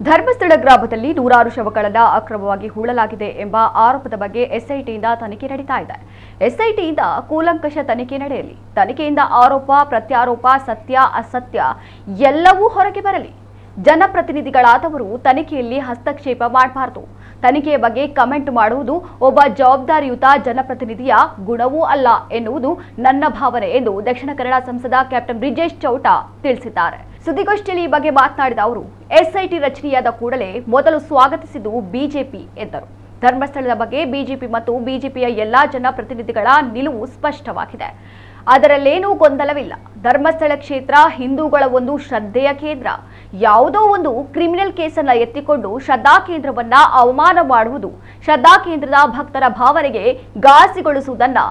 ಧರ್ಮಸ್ಥಳ ಗ್ರಾಮದಲ್ಲಿ ನೂರಾರು ಶವಗಳನ್ನು ಅಕ್ರಮವಾಗಿ ಹೂಳಲಾಗಿದೆ ಎಂಬ ಆರೋಪದ ಬಗ್ಗೆ ಎಸ್ಐಟಿಯಿಂದ ತನಿಖೆ ನಡೀತಾ ಇದೆ. ಎಸ್ಐಟಿಯಿಂದ ಕೂಲಂಕಷ ತನಿಖೆ ನಡೆಯಲಿ. ತನಿಖೆಯಿಂದ ಆರೋಪ ಪ್ರತ್ಯಾರೋಪ ಸತ್ಯ ಅಸತ್ಯ ಎಲ್ಲವೂ ಹೊರಗೆ ಬರಲಿ. ಜನಪ್ರತಿನಿಧಿಗಳಾದವರು ತನಿಖೆಯಲ್ಲಿ ಹಸ್ತಕ್ಷೇಪ ಮಾಡಬಾರದು. ತನಿಖೆಯ ಬಗ್ಗೆ ಕಮೆಂಟ್ ಮಾಡುವುದು ಒಬ್ಬ ಜವಾಬ್ದಾರಿಯುತ ಜನಪ್ರತಿನಿಧಿಯ ಗುಣವೂ ಅಲ್ಲ ಎನ್ನುವುದು ನನ್ನ ಭಾವನೆ ಎಂದು ದಕ್ಷಿಣ ಕನ್ನಡ ಸಂಸದ ಕ್ಯಾಪ್ಟನ್ ಬ್ರಿಜೇಶ್ ಚೌಟ ತಿಳಿಸಿದ್ದಾರೆ. ಸುದ್ದಿಗೋಷ್ಠಿಯಲ್ಲಿ ಈ ಬಗ್ಗೆ ಮಾತನಾಡಿದ ಅವರು ಎಸ್ಐಟಿ ರಚನೆಯಾದ ಕೂಡಲೇ ಮೊದಲು ಸ್ವಾಗತಿಸಿದ್ದು ಬಿಜೆಪಿ ಎಂದರು. ಧರ್ಮಸ್ಥಳದ ಬಗ್ಗೆ ಬಿಜೆಪಿ ಮತ್ತು ಬಿಜೆಪಿಯ ಎಲ್ಲಾ ಜನಪ್ರತಿನಿಧಿಗಳ ನಿಲುವು ಸ್ಪಷ್ಟವಾಗಿದೆ. ಅದರಲ್ಲೇನೂ ಗೊಂದಲವಿಲ್ಲ. ಧರ್ಮಸ್ಥಳ ಕ್ಷೇತ್ರ ಹಿಂದೂಗಳ ಒಂದು ಶ್ರದ್ಧೆಯ ಕೇಂದ್ರ. ಯಾವುದೋ ಒಂದು ಕ್ರಿಮಿನಲ್ ಕೇಸನ್ನ ಎತ್ತಿಕೊಂಡು ಶ್ರದ್ಧಾ ಕೇಂದ್ರವನ್ನ ಅವಮಾನ ಮಾಡುವುದು, ಶ್ರದ್ಧಾ ಕೇಂದ್ರದ ಭಕ್ತರ ಭಾವನೆಗೆ ಘಾಸಿಗೊಳಿಸುವುದನ್ನ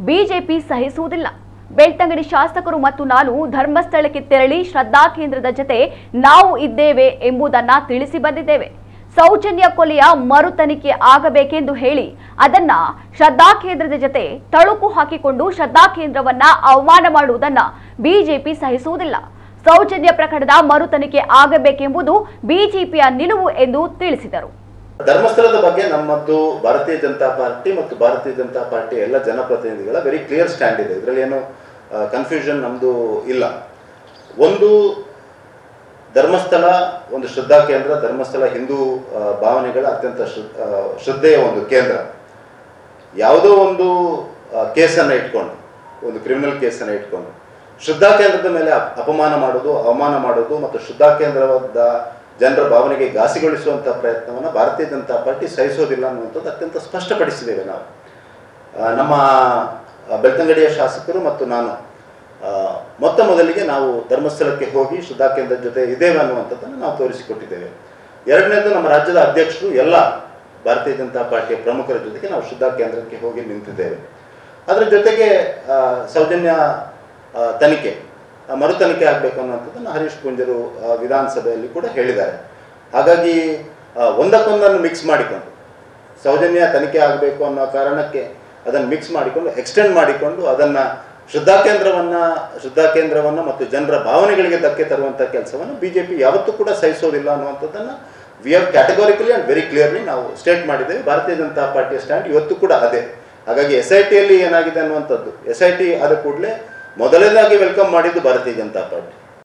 ಬಿಜೆಪಿ ಸಹಿಸುವುದಿಲ್ಲ. ಬೆಳ್ತಂಗಡಿ ಶಾಸಕರು ಮತ್ತು ನಾನು ಧರ್ಮಸ್ಥಳಕ್ಕೆ ತೆರಳಿ ಶ್ರದ್ಧಾ ಕೇಂದ್ರದ ಜೊತೆ ನಾವು ಇದ್ದೇವೆ ಎಂಬುದನ್ನ ತಿಳಿಸಿ ಬಂದಿದ್ದೇವೆ. ಸೌಜನ್ಯ ಕೊಲೆಯ ಮರು ತನಿಖೆ ಆಗಬೇಕೆಂದು ಹೇಳಿ ಅದನ್ನ ಶ್ರದ್ಧಾ ಕೇಂದ್ರದ ಜೊತೆ ತಳುಕು ಹಾಕಿಕೊಂಡು ಶ್ರದ್ಧಾ ಕೇಂದ್ರವನ್ನ ಅವಮಾನ ಮಾಡುವುದನ್ನ ಬಿಜೆಪಿ ಸಹಿಸುವುದಿಲ್ಲ. ಸೌಜನ್ಯ ಪ್ರಕರಣದ ಮರು ತನಿಖೆ ಆಗಬೇಕೆಂಬುದು ಬಿಜೆಪಿಯ ನಿಲುವು ಎಂದು ತಿಳಿಸಿದರು. ಧರ್ಮಸ್ಥಳದ ಬಗ್ಗೆ ನಮ್ಮದು ಭಾರತೀಯ ಜನತಾ ಪಾರ್ಟಿ ಮತ್ತು ಭಾರತೀಯ ಜನತಾ ಪಾರ್ಟಿ ಎಲ್ಲ ಜನಪ್ರತಿನಿಧಿಗಳ ವೆರಿ ಕ್ಲಿಯರ್ ಸ್ಟ್ಯಾಂಡ್ ಇದೆ. ಇದರಲ್ಲಿ ಏನು ಕನ್ಫ್ಯೂಷನ್ ನಮ್ಮದು ಇಲ್ಲ. ಒಂದು ಧರ್ಮಸ್ಥಳ ಒಂದು ಶ್ರದ್ಧಾ ಕೇಂದ್ರ. ಧರ್ಮಸ್ಥಳ ಹಿಂದೂ ಭಾವನೆಗಳ ಅತ್ಯಂತ ಶ್ರದ್ಧೆಯ ಒಂದು ಕೇಂದ್ರ. ಯಾವುದೋ ಒಂದು ಕೇಸನ್ನು ಇಟ್ಕೊಂಡು, ಒಂದು ಕ್ರಿಮಿನಲ್ ಕೇಸನ್ನು ಇಟ್ಕೊಂಡು ಶ್ರದ್ಧಾ ಕೇಂದ್ರದ ಮೇಲೆ ಅಪಮಾನ ಮಾಡೋದು, ಅವಮಾನ ಮಾಡೋದು ಮತ್ತು ಶ್ರದ್ಧಾ ಕೇಂದ್ರದ ಜನರ ಭಾವನೆಗೆ ಘಾಸಿಗೊಳಿಸುವಂಥ ಪ್ರಯತ್ನವನ್ನು ಭಾರತೀಯ ಜನತಾ ಪಾರ್ಟಿ ಸಹಿಸೋದಿಲ್ಲ ಅನ್ನುವಂಥದ್ದು ಅತ್ಯಂತ ಸ್ಪಷ್ಟಪಡಿಸಿದ್ದೇವೆ. ನಾವು ನಮ್ಮ ಬೆಳ್ತಂಗಡಿಯ ಶಾಸಕರು ಮತ್ತು ನಾನು ಮೊದಲಿಗೆ ನಾವು ಧರ್ಮಸ್ಥಳಕ್ಕೆ ಹೋಗಿ ಶ್ರದ್ಧಾ ಕೇಂದ್ರದ ಜೊತೆ ಇದ್ದೇವೆ ಅನ್ನುವಂಥದ್ದನ್ನು ನಾವು ತೋರಿಸಿಕೊಟ್ಟಿದ್ದೇವೆ. ಎರಡನೇದು, ನಮ್ಮ ರಾಜ್ಯದ ಅಧ್ಯಕ್ಷರು ಎಲ್ಲ ಭಾರತೀಯ ಜನತಾ ಪಾರ್ಟಿಯ ಪ್ರಮುಖರ ಜೊತೆಗೆ ನಾವು ಶ್ರದ್ಧಾ ಕೇಂದ್ರಕ್ಕೆ ಹೋಗಿ ನಿಂತಿದ್ದೇವೆ. ಅದರ ಜೊತೆಗೆ ಸೌಜನ್ಯ ತನಿಖೆ, ಮರು ತನಿಖೆ ಆಗಬೇಕು ಅನ್ನೋಂಥದ್ದನ್ನು ಹರೀಶ್ ಪೂಂಜರು ವಿಧಾನಸಭೆಯಲ್ಲಿ ಕೂಡ ಹೇಳಿದ್ದಾರೆ. ಹಾಗಾಗಿ ಒಂದಕ್ಕೊಂದನ್ನು ಮಿಕ್ಸ್ ಮಾಡಿಕೊಂಡು ಸೌಜನ್ಯ ತನಿಖೆ ಆಗಬೇಕು ಅನ್ನೋ ಕಾರಣಕ್ಕೆ ಅದನ್ನು ಮಿಕ್ಸ್ ಮಾಡಿಕೊಂಡು ಎಕ್ಸ್ಟೆಂಡ್ ಮಾಡಿಕೊಂಡು ಅದನ್ನು ಶ್ರದ್ಧಾ ಕೇಂದ್ರವನ್ನು ಮತ್ತು ಜನರ ಭಾವನೆಗಳಿಗೆ ಧಕ್ಕೆ ತರುವಂಥ ಕೆಲಸವನ್ನು ಬಿಜೆಪಿ ಯಾವತ್ತೂ ಕೂಡ ಸಹಿಸೋದಿಲ್ಲ ಅನ್ನುವಂಥದ್ದನ್ನು we have categorically and very clearly ನಾವು ಸ್ಟೇಟ್ ಮಾಡಿದ್ದೇವೆ. ಭಾರತೀಯ ಜನತಾ ಪಾರ್ಟಿಯ ಸ್ಟ್ಯಾಂಡ್ ಇವತ್ತು ಕೂಡ ಅದೇ. ಹಾಗಾಗಿ SITಯಲ್ಲಿ ಏನಾಗಿದೆ ಅನ್ನುವಂಥದ್ದು, SIT ಆದ ಕೂಡಲೇ ಮೊದಲನೇದಾಗಿ ವೆಲ್ಕಮ್ ಮಾಡಿದ್ದು ಭಾರತೀಯ ಜನತಾ ಪಾರ್ಟಿ.